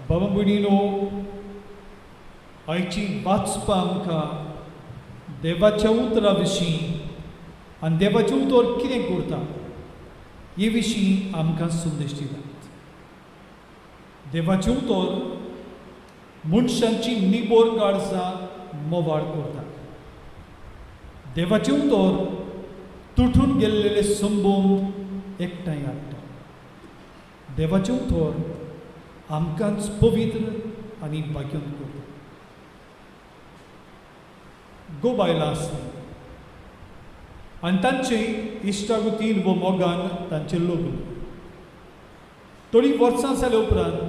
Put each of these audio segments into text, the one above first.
बाबा भयणीनो, आयची वाचपा आमकां देवाच्या उतरा विशीं आनी देवाचें उतर कितें करता हे विशीं आमकां संदेश दितात. देवाचें उतर मनशांची निबोर काळजां मोवाळ करता. देवाचें उतर तुटून गेल्लेले संबंद एकठांय हाडटा. देवाचें उतर आमकांच पवित्र आनी भाग्यवंत करता. गो बायलां आसलीं आनी तांचे इश्टागतीन व मोगान तांचें लग्न. थोडीं वर्सां जाल्या उपरांत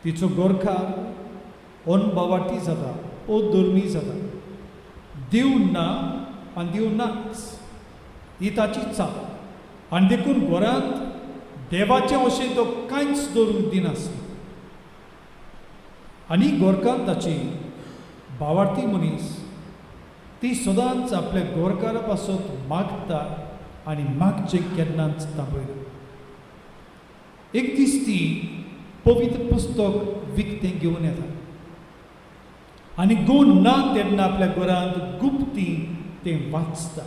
तिचो गोरकार अनभावार्थी जाता, अधर्मी जाता. देव ना आनी देव नाच ही ताची चाल. आनी देखून घरांत देवाचें अशें तो कांयच दवरूंक दिनासलो. आनी गोरकार ताची भावार्थी मनीस ती सदांच आपल्या गोरकारा पासून मागता आनी मागचें केन्नाच थांबयना. एक दीस ती पवित्र पुस्तक विकतें घेवन येता आनी गूण ना तेन्ना आपल्या घरांत गुप्ती तें वाचता.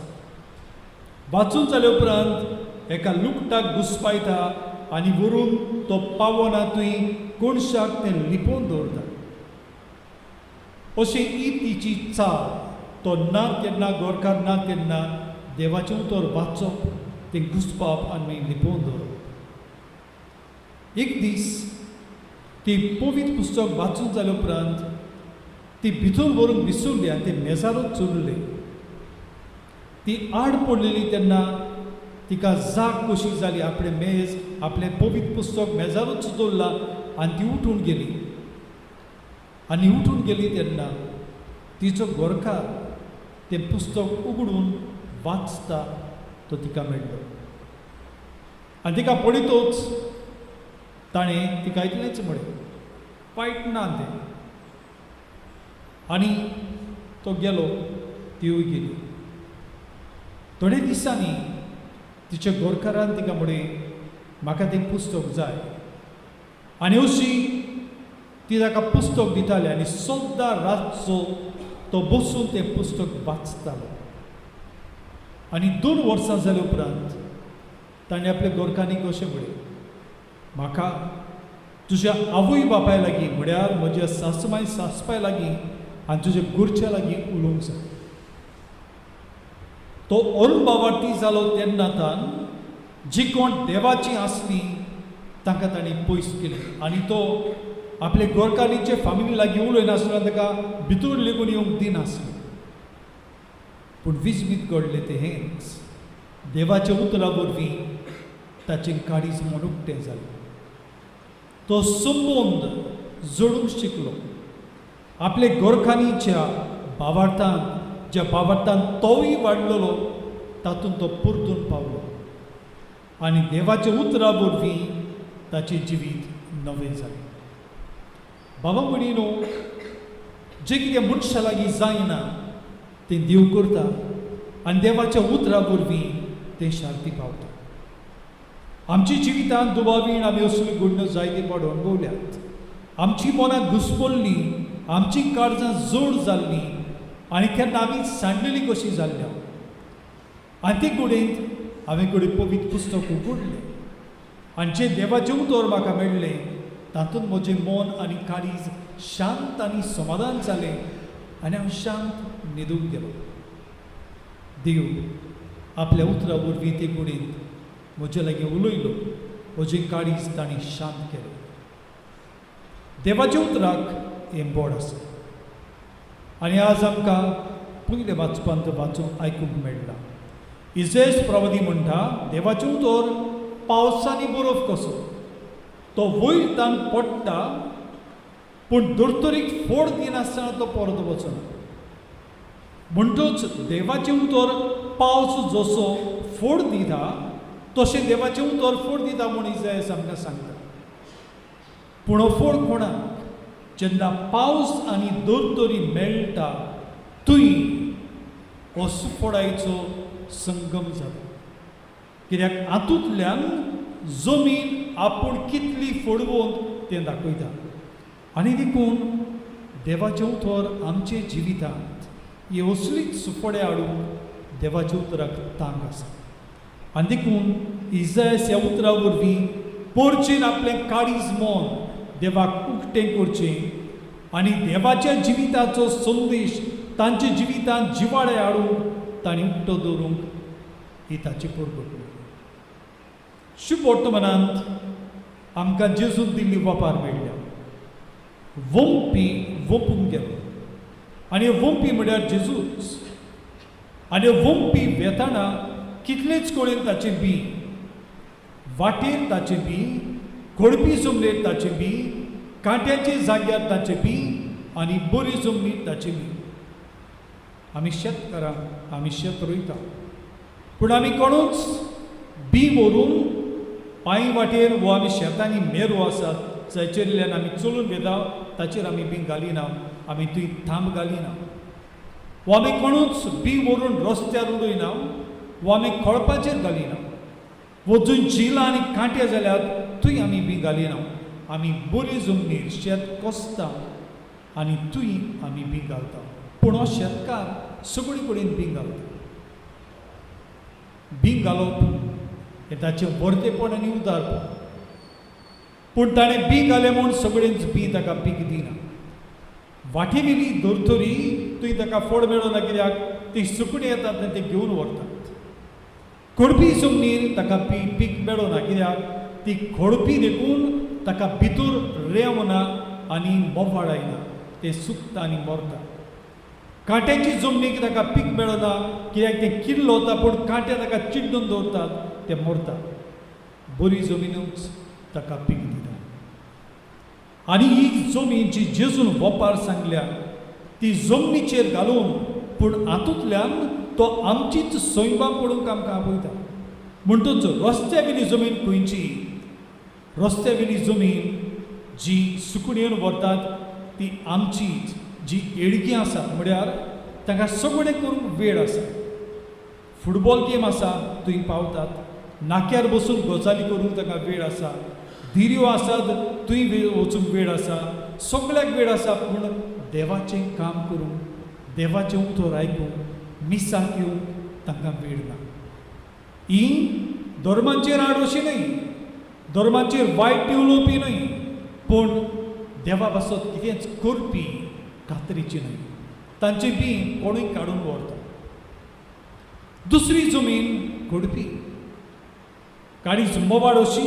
वाचून जाले उपरांत एका लुकटाक घुस्पायता आनी व्हरून तो पावनातूय कोणशाक तें लिपोवन दवरता. अशें ही तिची चाल. तो ना तेन्ना, गोरकार ना तेन्ना देवाचें उतर वाचप, तें घुस्पाप आनी मागीर लिपोवन दवरप. एक दीस ती पवित्र पुस्तक वाचून जाले उपरांत ती भितर व्हरून विसरली आनी ते मेजारूच चुरले. ती आड पडलेली तेन्ना तिका जाग कशी जाली. आपले मेज, आपलें पवित्र पुस्तक मेजारूच दवरला आनी ती उठून गेली. आनी उठून गेली तेन्ना तिचो गोरकार तें पुस्तक उगडून वाचता तो तिका मेळ्ळो. आनी तिका पळयतूच ताणें तिका इतलेंच म्हळें, वायट ना तें. आनी तो गेलो, तिवूय गेली. थोडे दिसांनी तिच्या गोरकारान तिका म्हळें, म्हाका तें पुस्तक जाय. आनी अशी ती ताका पुस्तक दिताली आनी सद्दां रातचो तो बसून तें पुस्तक वाचतालो. आनी 2 वर्सां जाले उपरांत ताणें आपल्या गोरकानीक अशें म्हळें, म्हाका तुज्या आवय बापाय लागीं, म्हळ्यार म्हज्या सासूमाय सासपाय लागीं आनी तुज्या घरच्या लागीं उलोवंक जाय. तो अनभावार्थी जालो तेन्नातान जी कोण देवाची आसलीं तांकां ताणें पयस केलें. आनी तो आपले गोरकानीचे फामिली लागीं उलयनासलो, ताका भितर लेगून येवंक दिनासलो. पूण विजमीत घडलें तें हेंच, देवाच्या उतरा वरवीं ताचें काळीज मनुकटें जालें. तो संबंद जोडूंक शिकलो. आपले गोरकानीच्या भावार्थान, ज्या भावार्थान तोय वाडलेलो तातूंत तो परतून पावलो. आनी देवाच्या उतरा वरवीं ताचें जिवीत नवें जालें. बाबा भयणीनो, जें कितें मनशा लागीं जायना तें देव करता आनी देवाच्या उतरा वरवीं तें शांती पावता. आमच्या जिवितांत दुबावीण आमी असल्यो घडण्यो जायते फावट अणभवल्यात. आमची मनां घुस्पल्लीं, आमची काळजां जड जाल्लीं आनी केन्ना आमी सांडलेलीं कशीं जाल्ल्या. आनी ते कडेन हांवें कडेन पवित्र पुस्तक उगडलें आनी जें देवाचें उतर म्हाका मेळ्ळें तातूंत म्हजें मन आनी काळीज शांत आनी समाधान जालें आनी हांव शांत न्हिदूंक गेलो. देव आपल्या उतरा वरवीं ते कडेन म्हजे लागीं उलयलो. म्हजें काळीज ताणें शांत केलें. देवाच्या उतराक हें बोड आसा. आनी आज आमकां पयले वाचपांत वाचून आयकूंक मेळटा. इजेस प्रवादी म्हणटा, देवाचें उतर पावसांनी बरफ कसो. तो वयरतान पडटा पूण धर्तरीक फोड दिनासतना तो परत वचना. म्हणटूच देवाचें उतर पावस जसो फोड दिता तशें देवाचें उतर फोड दिता म्हूण इजेस आमकां सांगता. पूण हो फोड कोणाक? जेन्ना पावस आनी धर्तरी मेळटा थंय हो सुफोडायचो संगम जाता. कित्याक हातूंतल्यान जमीन आपूण कितली फडवंत तें दाखयता. आनी देखून देवाचे उतर आमचे जिवितांत ही असलीच सुफोडे हाडूंक देवाच्या उतराक तांक आसा. आनी देखून इजायास ह्या उतरा वरवीं परचेन आपलें काळीज मोन देवाक उक्तें करचें आनी देवाच्या जिविताचो संदेश तांच्या जिवितांत जिवाळे हाडूंक तांणी उक्तो दवरूंक ही ताची परगट. शुभ वर्तमानांत आमकां जेजून दिल्ली वपार मेळ्ळ्या. वंपी वपूंक गेलो आनी वंपी म्हळ्यार जेजूच. आनी वंपी वेताना कितलेच कडेन ताचें बी, वाटेर ताचें बी, घोडपी जमनीर ताचें बी, कांट्याच्या जाग्यार ताचें बी आनी बरी जमनीर ताचें बी. आमी शेतकारां, आमी शेत रोयता, पूण आमी कोणूच बी व्हरून पांय वाटेर वो आमी शेतांनी मेरो आसात जायचेरल्यान आमी चलून वेता ताचेर आमी बी घालिना, आमी थंय थांब घालिना. वो आमी कोणूच बी व्हरून रस्त्यार उडयना, वो आमी खळपाचेर घालिना, वो जंय जिलां आनी कांटे जाल्यात थंय आमी बी घालिना. आमी बरी जमनीर शेत कोसता आनी थंय आमी बी घालता. पूण हो शेतकार सगळे कडेन बी घालता. बी घालप हें ताचें वर्तेपण आनी उदारपण. पूण ताणें बी घालें म्हूण सगळेंच बी ताका पीक दिना. वाटे वेली धरतरी थंय ताका फळ मेळना, कित्याक ती सुकणीं येतात आनी ते घेवन व्हरतात. खडपी जमनीर ताका पीक मेळना, कित्याक ती खडपी देखून ताका भितर रेंवना आनी मोवाळ आयना, ते सुकता आनी मरता. कांट्याची जमनीक ताका पीक मेळना, कित्याक तें किल्लो वता पूण कांटे ताका चिड्डून दवरतात, ते मरता. बरी जमीनूच ताका पीक दिता. आनी ही जमीन जी जेजून वपार सांगल्या ती जमनीचेर घालून, पूण हातूंतल्यान तो आमचीच सोयंबा पडूंक आमकां आपयता. म्हणटच रस्त्या वेली जमीन खंयची? रस्त्या वेली जमीन जी सुकणेन व्हरतात ती आमचीच. जी येडगी आसा म्हळ्यार ताका सगळें करूंक वेळ आसा. फुटबॉल गेम आसा थंय पावतात, नाक्यार बसून गजाली करूंक ताका वेळ आसा, धिऱ्यो आसात थंय वचूंक वेळ आसा, सगळ्याक वेळ आसा. पूण देवाचें काम करूंक, देवाचें उतर आयकूंक, मिसाक येवंक तांकां वेळ ना. ही धर्मांचेर आड अशी न्हय, धर्मांचेर वायट उलोवपी न्हय, पूण देवा पासत कितेंच करपी खात्रीची न्हय. तांचे बी कोणूय काडून व्हरता. दुसरी जमीन घडपी, काळीज मोवाळ अशी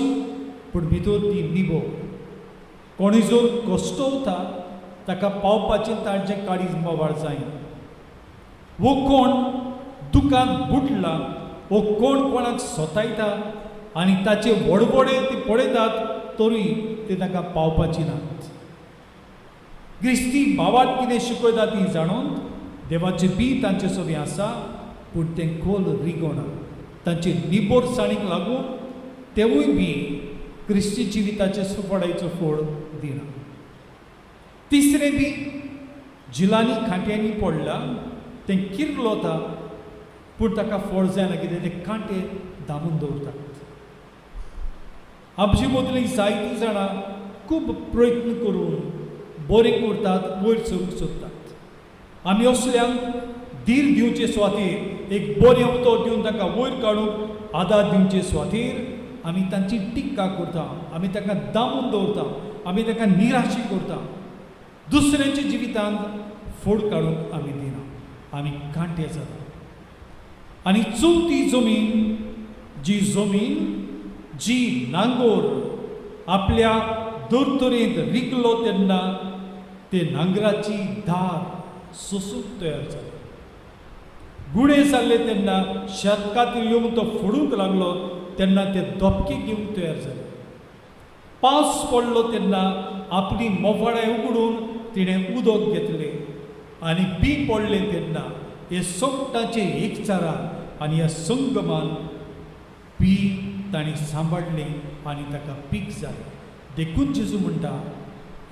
पूण भितर ती निबो. कोणूय जर कश्टवता ताका पावपाचें तांचें काळीज मोवाळ जायना. वो कोण दुकान बुडला, वो कोण कोणाक सोतायता आनी ताचे व्हडवडे ते पळयतात तरी ते ताका पावपाची नात. क्रिस्ती भावात कितें शिकयता ती जाणून देवाचें बी तांचे सोबी आसा, पूण तें खोल रिगोना. तांचे निबोरसाणीक लागून तेवूय बी क्रिस्ती जिविताचे सुफोडायचो फळ दिना. तिसरें बी जिलांनी खांट्यांनी पडलां, तें किरलो वता पूण ताका फळ जायना, कितें ते कांटे दामून दवरतात. आमचे मदलीं जायतीं जाणां खूब प्रयत्न करून बरें करतात, वयर सरूंक सोदतात. आमी असल्यांक धीर दिवचे सुवातेर, एक बरें उतर दिवन ताका वयर काडूंक आदार दिवचे सुवातेर आमी तांची टिक्का करता, आमी ताका दामून दवरता, आमी ताका निराशी करता. दुसऱ्यांच्या जिवितांत फड काडूंक आमी दिना, आमी कांटे जाता. आनी चवथी जमीन जी नांगोर आपल्या धर्तरेंत रिगलो तेन्ना ते नांगराची धार सोसूंक तयार जाली. गुणे जाल्ले तेन्ना शेतकातीर येवन तो फोडूंक लागलो तेन्ना ते धपके घेवंक तयार जाले. पावस पडलो तेन्ना आपली मोवाळे उगडून तिणें उदक घेतलें आनी बी पडलें तेन्ना हे सोंगटाचे एकचारान आनी ह्या संगमान बी तांणी सांबाळलें आनी ताका पीक जालें. देखून जेजू म्हणटा,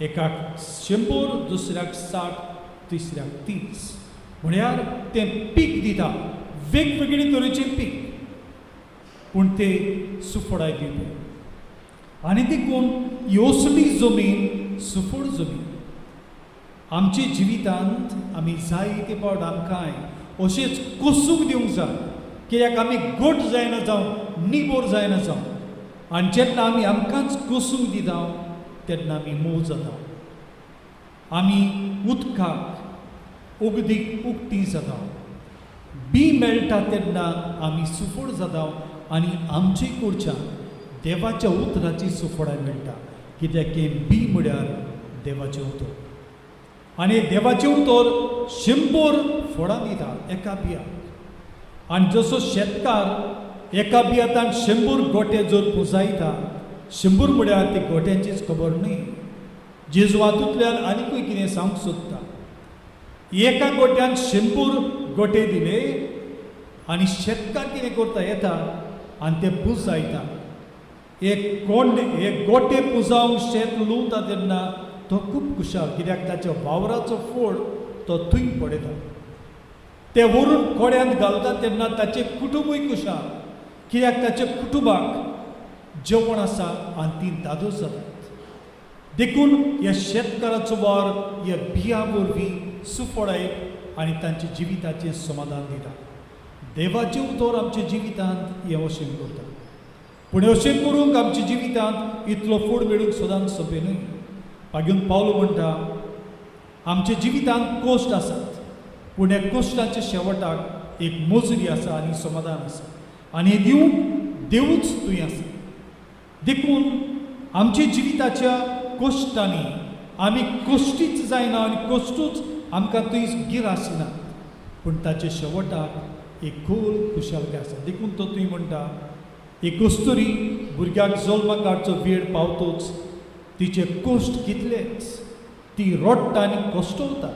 एकाक 100, दुसऱ्याक 60, तिसऱ्याक 30. म्हळ्यार तें पीक दिता, वेगवेगळे तरेचें पीक. पूण ते सुफोडाय दिवपी आनी देखून ही असली जमीन सुफोड जमीन आमचे जिवितांत आमी जायते फावट आमकांय अशेंच कोसूंक दिवंक जाय कित्याक आमी गोट जायना जावं निबोर जायना जावं आनी जेन्ना आमी आमकांच कोसूंक दिता तेन्ना आमी मोव जाता आमी उदकाक उगदीक उक्ती जाता बी मेळटा तेन्ना आमी सुफोड जाता आनी आमची कडच्यान देवाच्या उतराची सुफोडाय मेळटा कित्याक की बी म्हळ्यार देवाचें उतर आनी देवाचें उतर 100 फळां दिता एका बियाक आनी जसो शेतकार एका बियांतान 100 गोटे जर पुंजायता 100 म्हळ्यार ते गोट्यांचीच खबर न्ही जेजुवातूंतल्यान आनीकूय कितें सांगूंक सोदता एका गोट्यान 100 गोटे दिले आनी शेतकार कितें करता येता आनी ते पुंजायता एक गोटे पुंजावंक शेत लुंवता तेन्ना तो खूब खुशाल कित्याक ताच्या वावराचो फोड तो थंय पडयता ते व्हरून कोड्यांत घालता तेन्ना ताचें कुटुंबूय खुशाल कित्याक ताच्या कुटुंबाक जेवण आसा आनी ती दादोस जातात देखून ह्या शेतकाराचो वार ह्या बियां वरवीं सुफोडायक आनी तांच्या जिविताचें समाधान दिता देवाचें उतर आमच्या जिवितांत हें अशें करता पूण अशें करूंक आमच्या जिवितांत इतलो फूड मेळूंक सदांच सोंपें न्हय मागीर पावलो म्हणटा आमच्या जिवितांत कोश्ट आसात पूण ह्या कोश्टाच्या शेवटाक एक मजरी आसा आनी समाधान आसा आनी हें दिवंक देवूच थंय आसा देखून आमच्या जिविताच्या कोश्टांनी आमी कोश्टीच जायना आनी कोश्टूच आमकां थंय गिर आसना पूण ताच्या शेवटाक एक खोल खुशालकाय आसा देखून तो थंय म्हणटा एक कस्तुरी भुरग्याक जल्माक काडचो वेळ पावतोच तिचे कोश्ट कितलेच ती रोडटा आनी कोश्टवता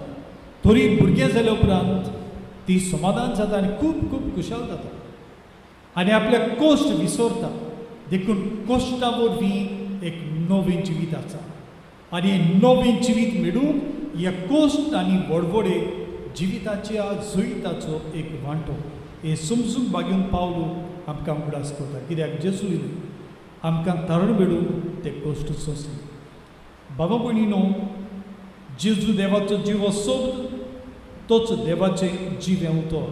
तरी भुरगें जाल्या उपरांत ती समाधान जाता आनी खूब खूब खुशाल जाता आनी आपल्या कोश्ट विसरता देखून कोश्टा वरवीं एक नवीन जिवीत आसा आनी नवीन जिवीत मेळूंक ह्या कोश्ट आनी वडवडे जिविताच्या जुयताचो एक वांटो हे समजूंक बागून पावलो आमकां उगडास करता कित्याक जेजून आमकां तारण मेळूंक ते कोश्ट सोंसले बाबा भयणीनो जेजू देवाचो जिवो सोद तोच देवाचें जिवें उतर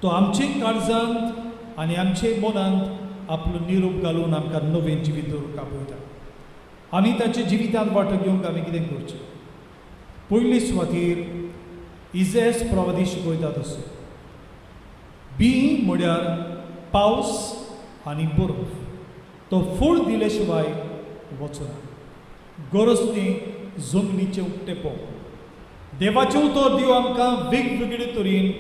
तो आमचे काळजांत आनी आमचे मनांत आपलो निरोप घालून आमकां नवें जिवीत दवरूंक आपयता आमी ताचे जिवितांत वांटो घेवंक आमी कितें करचें पयले सुवातेर इजेस प्रवादी शिकयता तसो बी म्हळ्यार पावस आनी बर्फ तो फूड दिले शिवाय वचना गरज तें जमनीचें उक्तेपण देवाचें उतर देव आमकां वेगवेगळे तरेन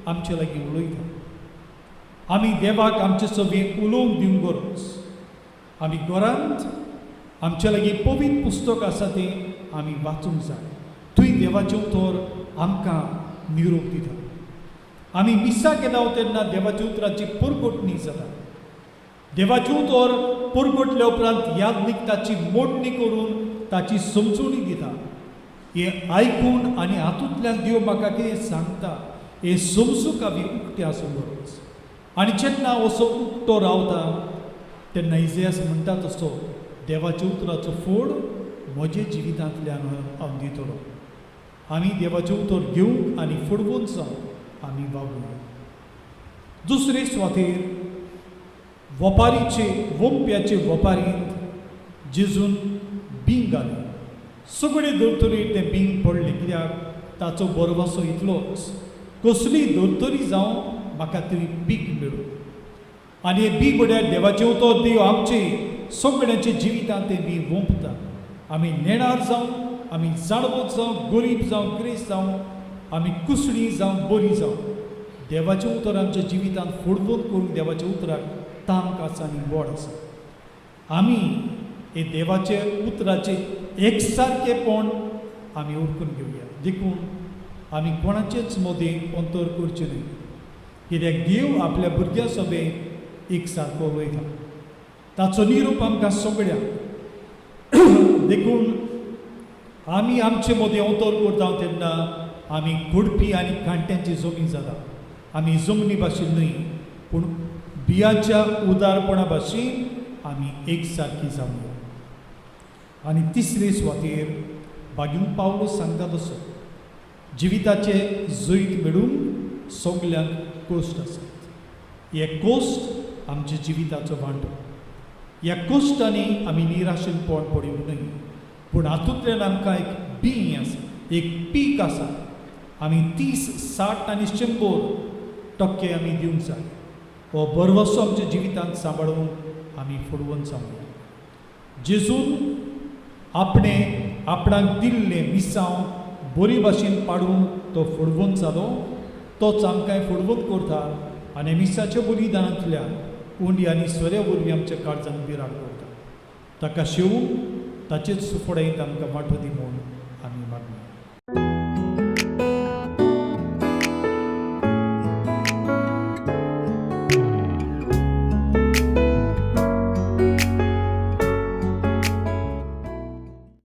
आमचे लागीं उलयता आमी देवाक आमचे सगळें उलोवंक दिवंक गरज आमी घरांत आमचे लागीं पवित्र पुस्तक आसा तें आमी वाचूंक जाय थंय देवाचें उतर आमकां निरोप दिता आमी मिसाक येता तेन्ना देवाच्या उतराची परगोटणी जाता देवाचें उतर परगोटल्या उपरांत याज्ञीक ताची मोडणी करून ताची समजुणी दिता हें आयकून आनी हातूंतल्यान देव म्हाका कितें सांगता हें समजूंक आमी उक्ते आसूंक गरज आनी जेन्ना असो उक्तो रावता तेन्ना इजेयास म्हणटा तसो देवाच्या उतराचो फोड म्हजे जिवितांतल्यान हांव दितलो आमी देवाचें उतर घेवंक आनी फुडवून जावंक आमी वावरूया दुसरे सुवातेर वपारीचे वंप्याचे वपारींत जेजून बींग घाली सगळे धर्तरी ते बींग पडले कित्याक ताचो बरवासो इतलोच कसली धर्तरी जावं म्हाका तरी बीग मेळूं आनी हे बीग म्हळ्यार देवाचें उतर देव आमचे सगळ्यांचे जिवितांत ते बी वंपता आमी नेणार जावं आमी जाणवत जावं गरीब जावं क्रेस्त जावं आमी कुसळी जावं बरी जावं देवाचें उतर आमच्या जिवितांत फुडवून करूंक देवाच्या उतराक तांक आसा आनी व्हड आसा आमी हे देवाचे उतराचे एकसारकेपण आमी ओळखून घेवया देखून आमी कोणाचेच मोदें अंतर करचें न्हय कित्याक देव आपल्या भुरग्यां सगळें एक सारको उलयता ताचो निरोप आमकां सगळ्यांक देखून आमी आमचे मोदें अंतर करता तेन्ना आमी घडपी आनी कांट्यांची जमीन जाता आमी जमनी भाशेन न्हय पूण बियाच्या उदारपणा भाशेन आमी एक सारकी जावया. आनी तिसरे सुवातेर बागीन पावलो सांगता तसो जिविताचे जैत मेळूंक सगल्यांक कोश्ट आसात. हे कोश्ट आमच्या जिविताचो वांटो. ह्या कोश्टांनी आमी निराशेनपण पडूंक न्हय, पूण हातूंतल्यान आमकां एक बीं आसा, एक पीक आसा. आमी 30, 60 आनी 100% आमी दिवंक जाय. हो बरवसो आमच्या जिवितांत सांबाळूंक आमी फुडवून सांगूया. जेजून आपणाक दिल्लें मिसांव बरी भाशेन पाडून तो फुडवून जालो, तोच आमकां फुडवून करता आनी मिसाच्या बलिदानांतल्यान उंडी आनी सोऱ्या वरवीं आमच्या काळजांत बिराड करता. ताका शेवून ताचेच सुफोडायत आमकां वांटो दी म्हूण